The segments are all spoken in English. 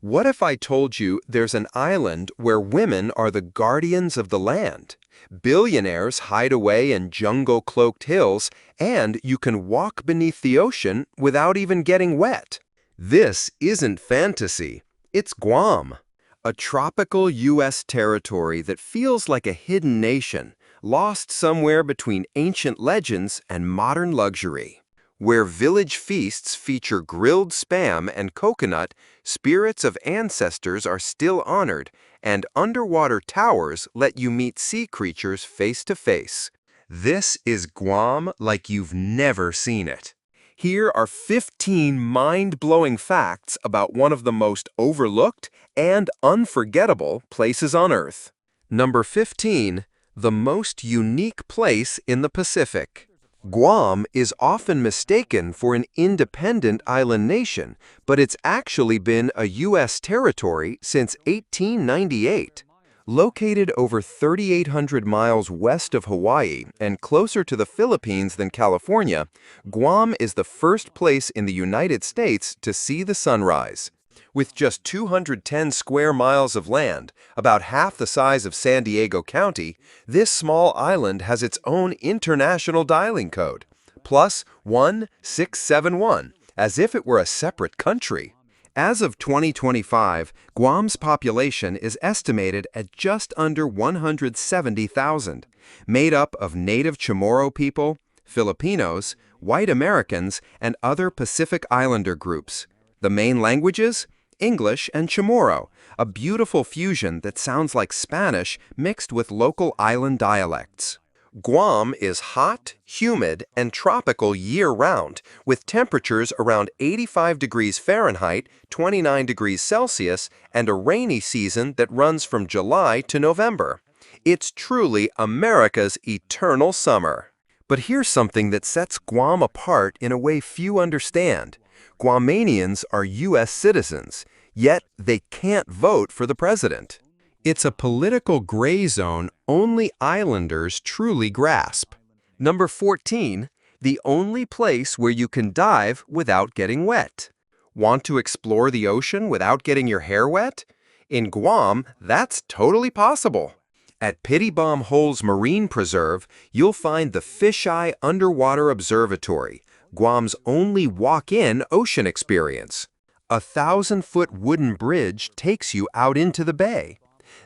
What if I told you there's an island where women are the guardians of the land? Billionaires hide away in jungle-cloaked hills, and you can walk beneath the ocean without even getting wet. This isn't fantasy. It's Guam, a tropical U.S. territory that feels like a hidden nation, lost somewhere between ancient legends and modern luxury. Where village feasts feature grilled spam and coconut, spirits of ancestors are still honored, and underwater towers let you meet sea creatures face to face. This is Guam like you've never seen it. Here are 15 mind-blowing facts about one of the most overlooked and unforgettable places on Earth. Number 15, the most unique place in the Pacific. Guam is often mistaken for an independent island nation, but it's actually been a U.S. territory since 1898. Located over 3,800 miles west of Hawaii and closer to the Philippines than California, Guam is the first place in the United States to see the sunrise. With just 210 square miles of land, about half the size of San Diego County, this small island has its own international dialing code, +1671, as if it were a separate country. As of 2025, Guam's population is estimated at just under 170,000, made up of native Chamorro people, Filipinos, white Americans, and other Pacific Islander groups. The main languages? English and Chamorro, a beautiful fusion that sounds like Spanish mixed with local island dialects. Guam is hot, humid, and tropical year-round, with temperatures around 85 degrees Fahrenheit, 29 degrees Celsius, and a rainy season that runs from July to November. It's truly America's eternal summer. But here's something that sets Guam apart in a way few understand. Guamanians are U.S. citizens, yet they can't vote for the president. It's a political gray zone only islanders truly grasp. Number 14, the only place where you can dive without getting wet. Want to explore the ocean without getting your hair wet? In Guam, that's totally possible. At Pittibom Holes Marine Preserve, you'll find the Fisheye Underwater Observatory, Guam's only walk-in ocean experience. A 1,000-foot wooden bridge takes you out into the bay.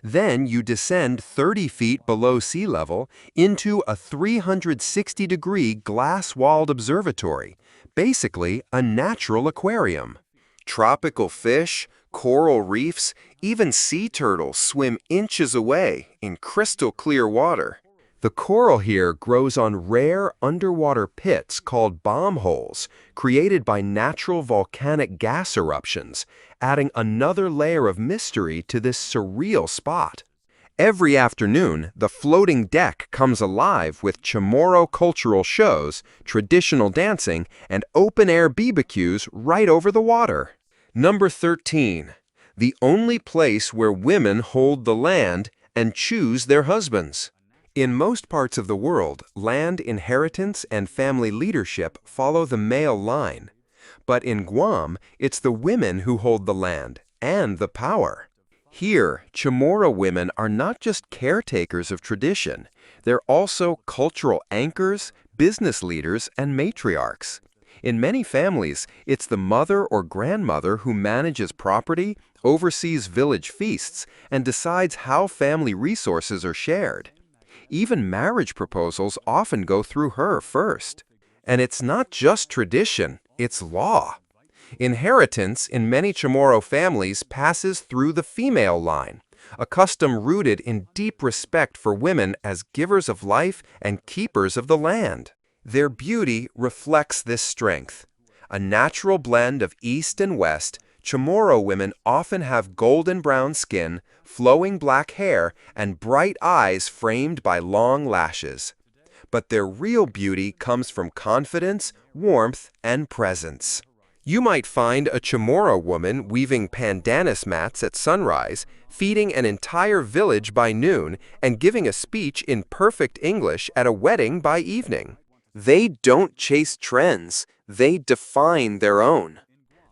Then you descend 30 feet below sea level into a 360-degree glass-walled observatory, basically a natural aquarium. Tropical fish, coral reefs, even sea turtles swim inches away in crystal-clear water. The coral here grows on rare underwater pits called bomb holes, created by natural volcanic gas eruptions, adding another layer of mystery to this surreal spot. Every afternoon, the floating deck comes alive with Chamorro cultural shows, traditional dancing, and open-air BBQs right over the water. Number 13. The only place where women hold the land and choose their husbands. In most parts of the world, land inheritance and family leadership follow the male line. But in Guam, it's the women who hold the land and the power. Here, Chamorro women are not just caretakers of tradition, they're also cultural anchors, business leaders, and matriarchs. In many families, it's the mother or grandmother who manages property, oversees village feasts, and decides how family resources are shared. Even marriage proposals often go through her first. And it's not just tradition, it's law. Inheritance in many Chamorro families passes through the female line, a custom rooted in deep respect for women as givers of life and keepers of the land. Their beauty reflects this strength. A natural blend of East and West, Chamorro women often have golden brown skin, flowing black hair, and bright eyes framed by long lashes. But their real beauty comes from confidence, warmth, and presence. You might find a Chamorro woman weaving pandanus mats at sunrise, feeding an entire village by noon, and giving a speech in perfect English at a wedding by evening. They don't chase trends, they define their own.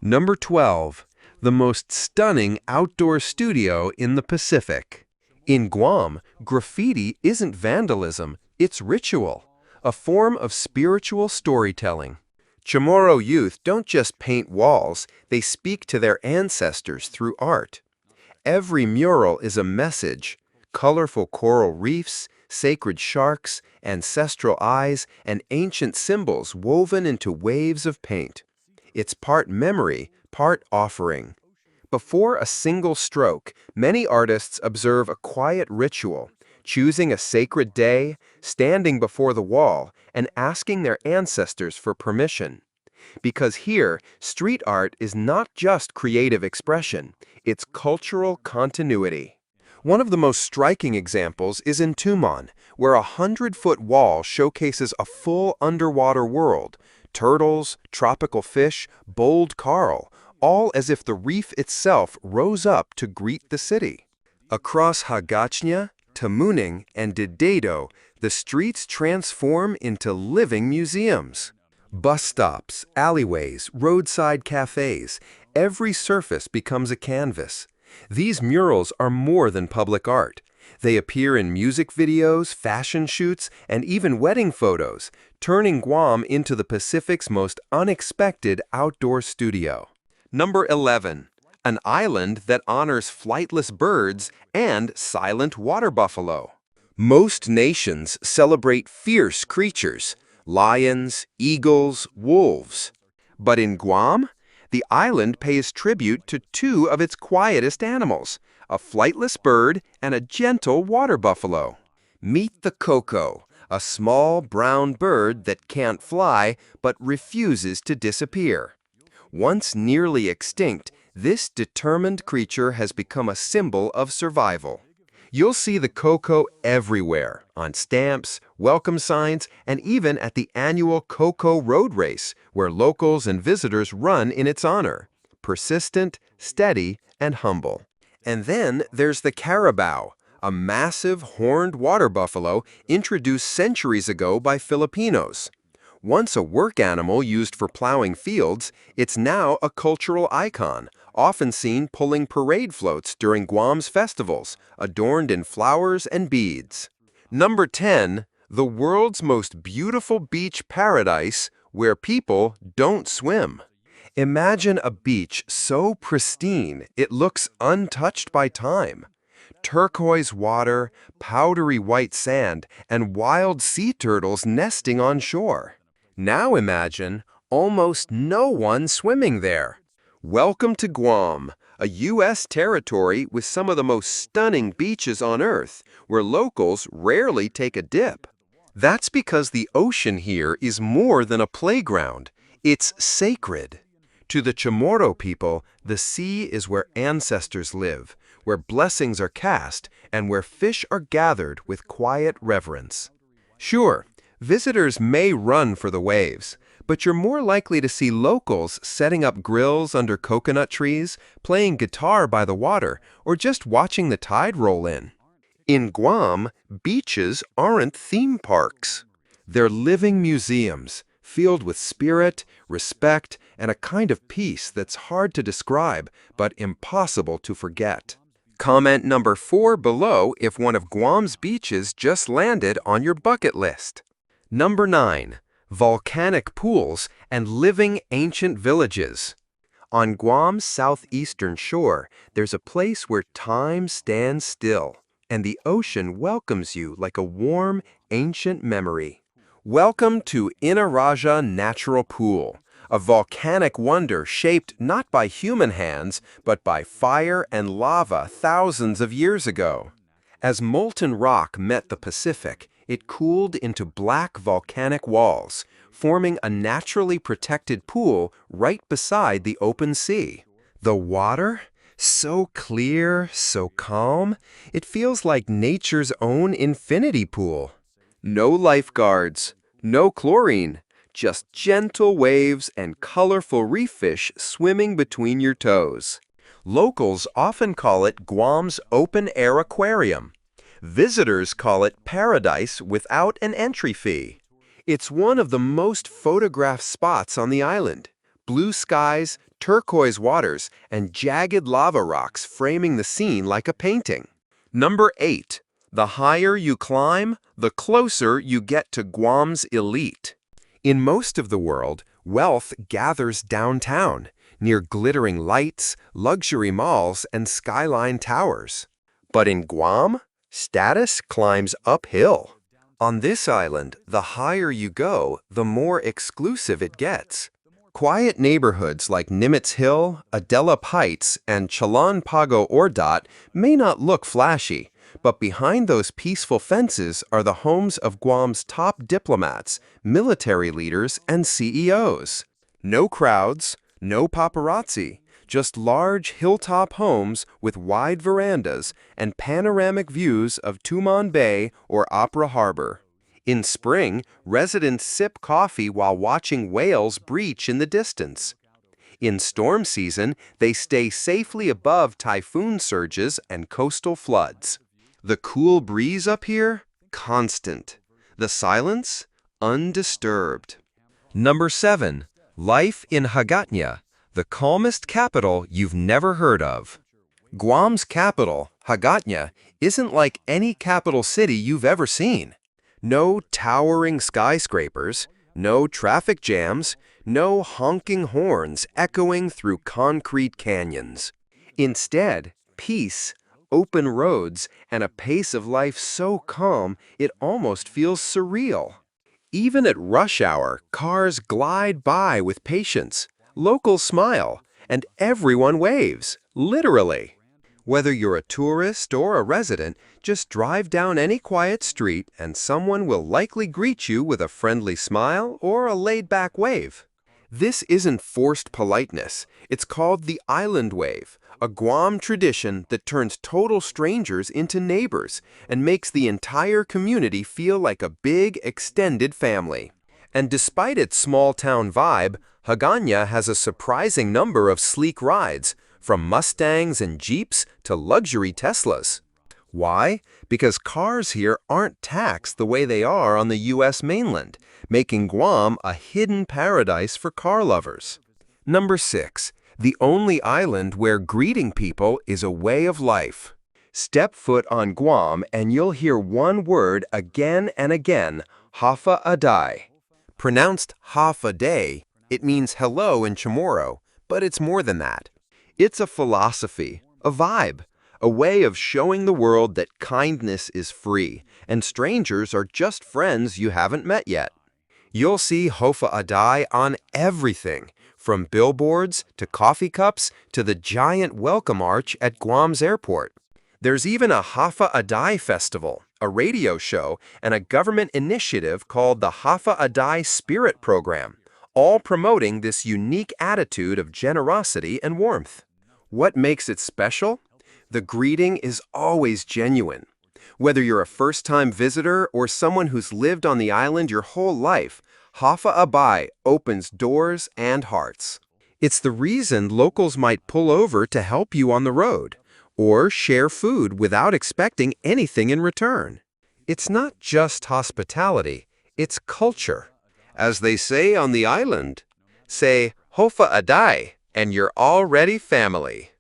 Number 12. the most stunning outdoor studio in the Pacific. In Guam, graffiti isn't vandalism, it's ritual, a form of spiritual storytelling. Chamorro youth don't just paint walls, they speak to their ancestors through art. Every mural is a message: colorful coral reefs, sacred sharks, ancestral eyes, and ancient symbols woven into waves of paint. It's part memory, part offering. Before a single stroke, many artists observe a quiet ritual, choosing a sacred day, standing before the wall, and asking their ancestors for permission. Because here, street art is not just creative expression, it's cultural continuity. One of the most striking examples is in Tumon, where a 100-foot wall showcases a full underwater world: turtles, tropical fish, bold coral, all as if the reef itself rose up to greet the city. Across Hagachnya, Tamuning, and Didedo, the streets transform into living museums. Bus stops, alleyways, roadside cafes, every surface becomes a canvas. These murals are more than public art. They appear in music videos, fashion shoots, and even wedding photos, turning Guam into the Pacific's most unexpected outdoor studio. Number 11. An island that honors flightless birds and silent water buffalo. Most nations celebrate fierce creatures: lions, eagles, wolves. But in Guam, the island pays tribute to two of its quietest animals, a flightless bird and a gentle water buffalo. Meet the ko'ko, a small brown bird that can't fly but refuses to disappear. Once nearly extinct, this determined creature has become a symbol of survival. You'll see the ko'ko everywhere, on stamps, welcome signs, and even at the annual Ko'ko Road Race, where locals and visitors run in its honor. Persistent, steady, and humble. And then there's the carabao, a massive horned water buffalo introduced centuries ago by Filipinos. Once a work animal used for plowing fields, it's now a cultural icon, often seen pulling parade floats during Guam's festivals, adorned in flowers and beads. Number 10. The world's most beautiful beach paradise where people don't swim. Imagine a beach so pristine it looks untouched by time. Turquoise water, powdery white sand, and wild sea turtles nesting on shore. Now imagine almost no one swimming there. Welcome to Guam, a U.S. territory with some of the most stunning beaches on Earth, where locals rarely take a dip. That's because the ocean here is more than a playground. It's sacred. To the Chamorro people, the sea is where ancestors live, where blessings are cast, and where fish are gathered with quiet reverence. Sure, visitors may run for the waves, but you're more likely to see locals setting up grills under coconut trees, playing guitar by the water, or just watching the tide roll in. In Guam, beaches aren't theme parks. They're living museums, filled with spirit, respect, and a kind of peace that's hard to describe, but impossible to forget. Comment number 4 below if one of Guam's beaches just landed on your bucket list. Number 9. Volcanic pools and living ancient villages. On Guam's southeastern shore, there's a place where time stands still, and the ocean welcomes you like a warm, ancient memory. Welcome to Inaraja Natural Pool, a volcanic wonder shaped not by human hands, but by fire and lava thousands of years ago. As molten rock met the Pacific, it cooled into black volcanic walls, forming a naturally protected pool right beside the open sea. The water? So clear, so calm, it feels like nature's own infinity pool. No lifeguards, no chlorine, just gentle waves and colorful reef fish swimming between your toes. Locals often call it Guam's open-air aquarium. Visitors call it paradise without an entry fee. It's one of the most photographed spots on the island. Blue skies, turquoise waters, and jagged lava rocks framing the scene like a painting. Number 8. The higher you climb, the closer you get to Guam's elite. In most of the world, wealth gathers downtown, near glittering lights, luxury malls, and skyline towers. But in Guam, status climbs uphill. On this island, the higher you go, the more exclusive it gets. Quiet neighborhoods like Nimitz Hill, Adelap Heights, and Chalan Pago Ordot may not look flashy, but behind those peaceful fences are the homes of Guam's top diplomats, military leaders, and CEOs. No crowds, no paparazzi, just large hilltop homes with wide verandas and panoramic views of Tumon Bay or Opera Harbor. In spring, residents sip coffee while watching whales breach in the distance. In storm season, they stay safely above typhoon surges and coastal floods. The cool breeze up here? Constant. The silence? Undisturbed. Number 7. Life in Hagåtña, the calmest capital you've never heard of. Guam's capital, Hagåtña, isn't like any capital city you've ever seen. No towering skyscrapers, no traffic jams, no honking horns echoing through concrete canyons. Instead, peace, open roads, and a pace of life so calm it almost feels surreal. Even at rush hour, cars glide by with patience, locals smile, and everyone waves, literally. Whether you're a tourist or a resident, just drive down any quiet street and someone will likely greet you with a friendly smile or a laid-back wave. This isn't forced politeness. It's called the island wave, a Guam tradition that turns total strangers into neighbors and makes the entire community feel like a big, extended family. And despite its small-town vibe, Hagåtña has a surprising number of sleek rides, from Mustangs and Jeeps to luxury Teslas. Why? Because cars here aren't taxed the way they are on the U.S. mainland, making Guam a hidden paradise for car lovers. Number 6. The only island where greeting people is a way of life. Step foot on Guam and you'll hear one word again and again, Hafa Adai. Pronounced Hafa Day, it means hello in Chamorro, but it's more than that. It's a philosophy, a vibe, a way of showing the world that kindness is free, and strangers are just friends you haven't met yet. You'll see Hofa Adai on everything, from billboards to coffee cups to the giant welcome arch at Guam's airport. There's even a Hafa Adai festival, a radio show, and a government initiative called the Hafa Adai Spirit Program, all promoting this unique attitude of generosity and warmth. What makes it special? The greeting is always genuine. Whether you're a first-time visitor or someone who's lived on the island your whole life, Hafa Adai opens doors and hearts. It's the reason locals might pull over to help you on the road, or share food without expecting anything in return. It's not just hospitality, it's culture. As they say on the island, say Hofa Adai and you're already family.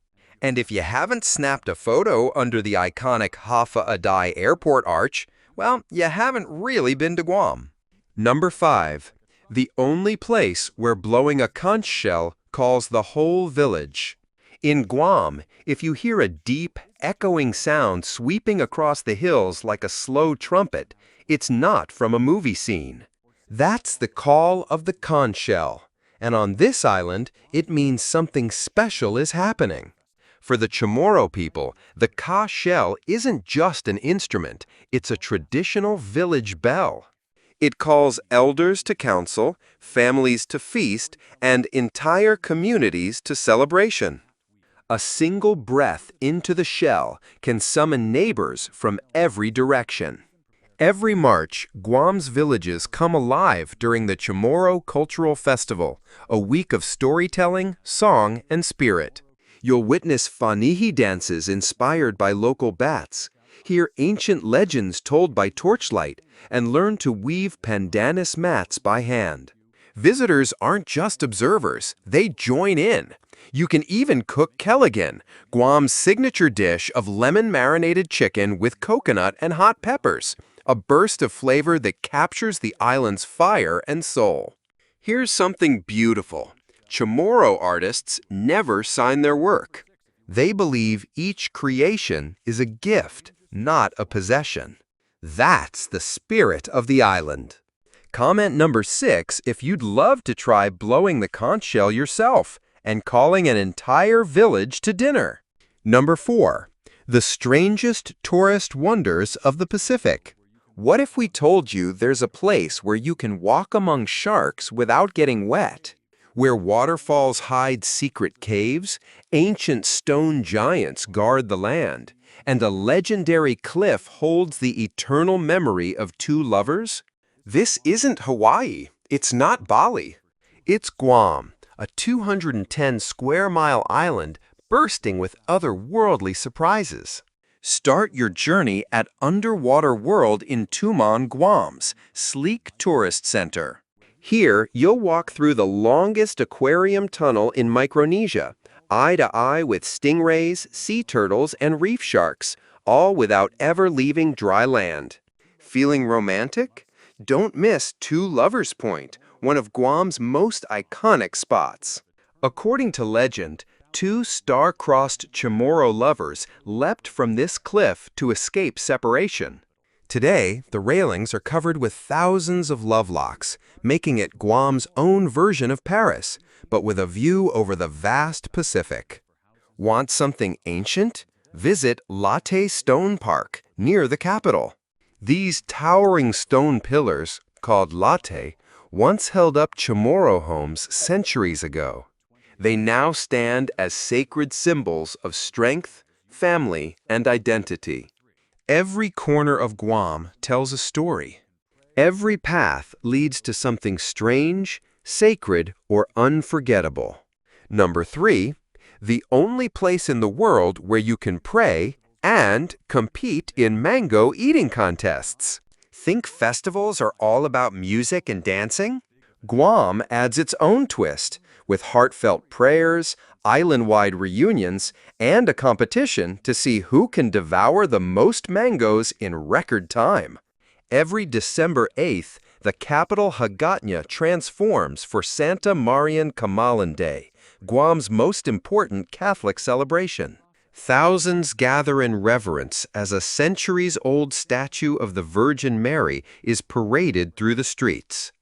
And if you haven't snapped a photo under the iconic Hafa Adai airport arch, well, you haven't really been to Guam. Number 5. The only place where blowing a conch shell calls the whole village. In Guam, if you hear a deep, echoing sound sweeping across the hills like a slow trumpet, it's not from a movie scene. That's the call of the conch shell, and on this island, it means something special is happening. For the Chamorro people, the ka shell isn't just an instrument, it's a traditional village bell. It calls elders to council, families to feast, and entire communities to celebration. A single breath into the shell can summon neighbors from every direction. Every March, Guam's villages come alive during the Chamorro Cultural Festival, a week of storytelling, song, and spirit. You'll witness fanihi dances inspired by local bats, hear ancient legends told by torchlight, and learn to weave pandanus mats by hand. Visitors aren't just observers, they join in. You can even cook Kelligan, Guam's signature dish of lemon-marinated chicken with coconut and hot peppers, a burst of flavor that captures the island's fire and soul. Here's something beautiful. Chamorro artists never sign their work. They believe each creation is a gift, not a possession. That's the spirit of the island. Comment number 6 if you'd love to try blowing the conch shell yourself and calling an entire village to dinner. Number 4. The strangest tourist wonders of the Pacific. What if we told you there's a place where you can walk among sharks without getting wet? Where waterfalls hide secret caves, ancient stone giants guard the land, and a legendary cliff holds the eternal memory of two lovers? This isn't Hawaii. It's not Bali. It's Guam, a 210-square-mile island bursting with otherworldly surprises. Start your journey at Underwater World in Tumon, Guam's sleek tourist center. Here, you'll walk through the longest aquarium tunnel in Micronesia, eye to eye with stingrays, sea turtles, and reef sharks, all without ever leaving dry land. Feeling romantic? Don't miss Two Lovers Point, one of Guam's most iconic spots. According to legend, two star-crossed Chamorro lovers leapt from this cliff to escape separation. Today, the railings are covered with thousands of lovelocks, making it Guam's own version of Paris, but with a view over the vast Pacific. Want something ancient? Visit Latte Stone Park, near the capital. These towering stone pillars, called latte, once held up Chamorro homes centuries ago. They now stand as sacred symbols of strength, family, and identity. Every corner of Guam tells a story. Every path leads to something strange, sacred, or unforgettable. Number 3, the only place in the world where you can pray and compete in mango eating contests. Think festivals are all about music and dancing? Guam adds its own twist, with heartfelt prayers, island-wide reunions, and a competition to see who can devour the most mangoes in record time. Every December 8th, the capital Hagatna transforms for Santa Marian Kamalan Day, Guam's most important Catholic celebration. Thousands gather in reverence as a centuries-old statue of the Virgin Mary is paraded through the streets.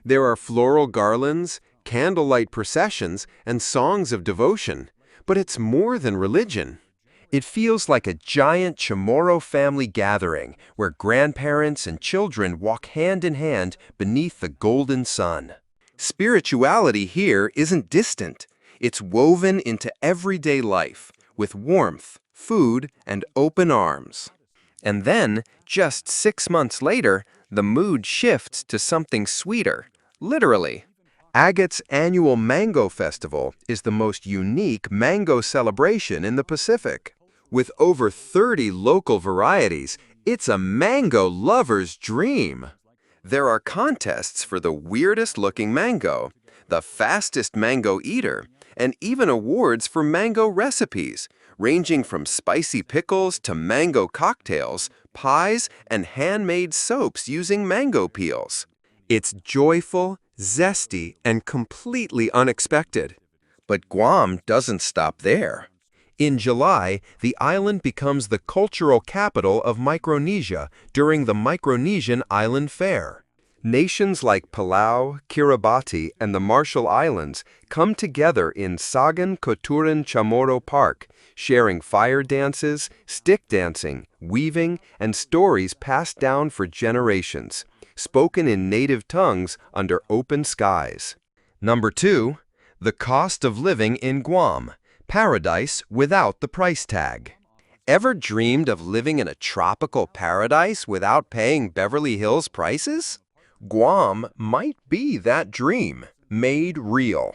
There are floral garlands, candlelight processions, and songs of devotion, but it's more than religion. It feels like a giant Chamorro family gathering where grandparents and children walk hand in hand beneath the golden sun. Spirituality here isn't distant. It's woven into everyday life, with warmth, food, and open arms. And then, just 6 months later, the mood shifts to something sweeter, literally. Agate's annual Mango Festival is the most unique mango celebration in the Pacific. With over 30 local varieties, it's a mango lover's dream. There are contests for the weirdest-looking mango, the fastest mango eater, and even awards for mango recipes, ranging from spicy pickles to mango cocktails, pies, and handmade soaps using mango peels. It's joyful, zesty, and completely unexpected. But Guam doesn't stop there. In July, the island becomes the cultural capital of Micronesia during the Micronesian Island Fair. Nations like Palau, Kiribati, and the Marshall Islands come together in Sagan Koturan Chamorro Park, sharing fire dances, stick dancing, weaving, and stories passed down for generations, spoken in native tongues under open skies. Number 2, the cost of living in Guam, paradise without the price tag. Ever dreamed of living in a tropical paradise without paying Beverly Hills prices? Guam might be that dream, made real.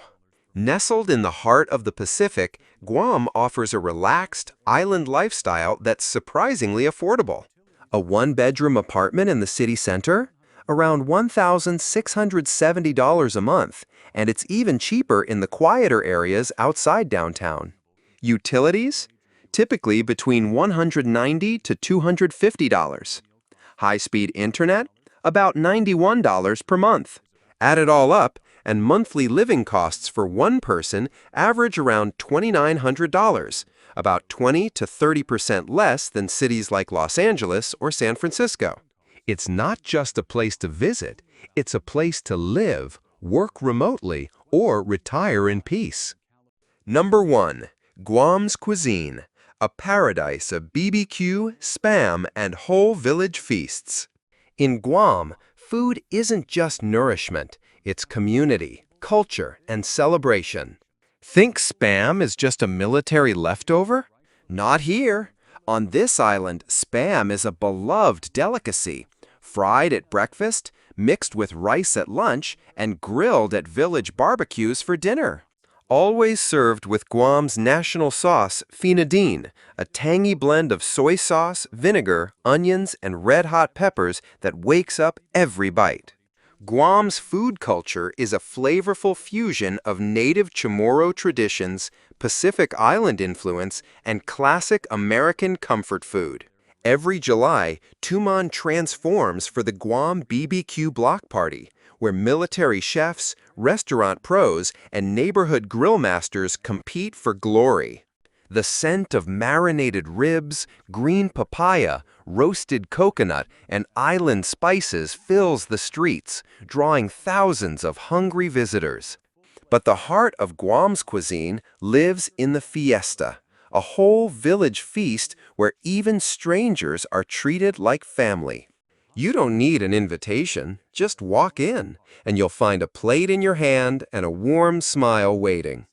Nestled in the heart of the Pacific, Guam offers a relaxed, island lifestyle that's surprisingly affordable. A one-bedroom apartment in the city center? around $1,670 a month, and it's even cheaper in the quieter areas outside downtown. Utilities? Typically between $190 to $250. High-speed internet? About $91 per month. Add it all up, and monthly living costs for one person average around $2,900, about 20 to 30% less than cities like Los Angeles or San Francisco. It's not just a place to visit, it's a place to live, work remotely, or retire in peace. Number 1. Guam's cuisine, a paradise of BBQ, Spam, and whole village feasts. In Guam, food isn't just nourishment, it's community, culture, and celebration. Think Spam is just a military leftover? Not here. On this island, Spam is a beloved delicacy, fried at breakfast, mixed with rice at lunch, and grilled at village barbecues for dinner. Always served with Guam's national sauce, finadine, a tangy blend of soy sauce, vinegar, onions, and red-hot peppers that wakes up every bite. Guam's food culture is a flavorful fusion of native Chamorro traditions, Pacific Island influence, and classic American comfort food. Every July, Tumon transforms for the Guam BBQ Block Party, where military chefs, restaurant pros, and neighborhood grill masters compete for glory. The scent of marinated ribs, green papaya, roasted coconut, and island spices fills the streets, drawing thousands of hungry visitors. But the heart of Guam's cuisine lives in the fiesta, a whole village feast where even strangers are treated like family. You don't need an invitation, just walk in, and you'll find a plate in your hand and a warm smile waiting.